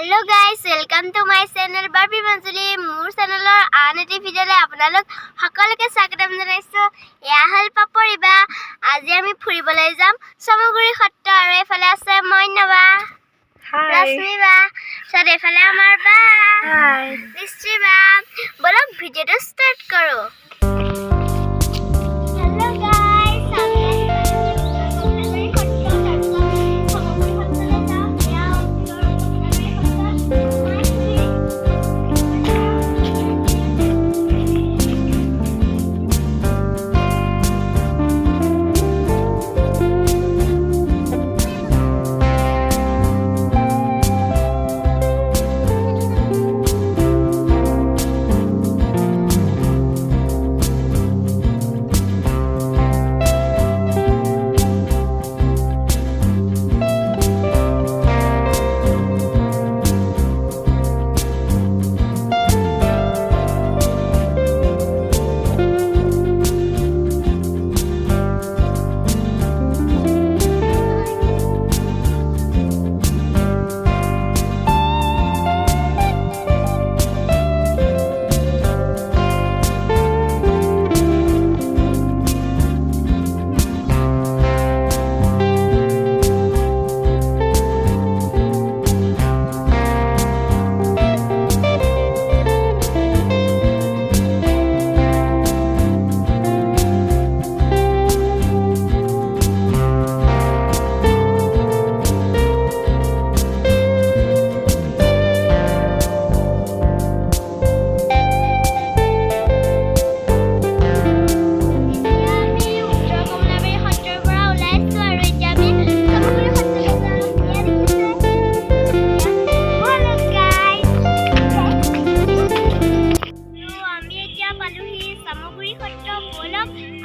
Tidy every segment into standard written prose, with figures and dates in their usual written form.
Hello guys, welcome to my channel Barbie Manjuli. Moor channel or aneti video le apnalok সকলকে স্বাগতম জানাইছো। এয়া হল পাপৰিবা। আজি আমি ফুৰিবলৈ যাম সমগুৰি সত্ৰ আৰু এফালে আছে মইনাবা। ৰশ্মিবা। সৰ এফালে আমাৰ বা। হাই। নিশ্চিবা। বলক ভিডিওটো স্টাৰ্ট কৰো।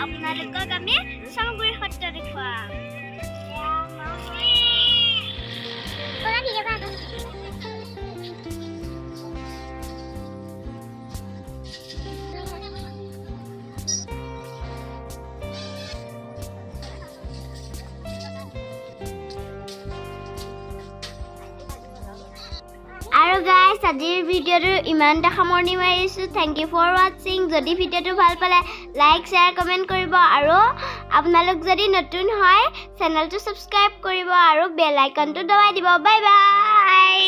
আপোনালোকক আমি সমগুৰি সত্ৰ দেখুৱাম। আৰু গাইস আজিৰ ভিডিওটো ইমানটা সামৰণি মাৰিছো। Thank you for watching. যদি ভিডিওটো ভাল পালে লাইক শেয়াৰ কমেন্ট কৰিব আৰু আপোনালোক যদি নতুন হয় চেনেলটো সাবস্ক্ৰাইব কৰিব আৰু বেল আইকনটো দবাই দিব। Bye bye.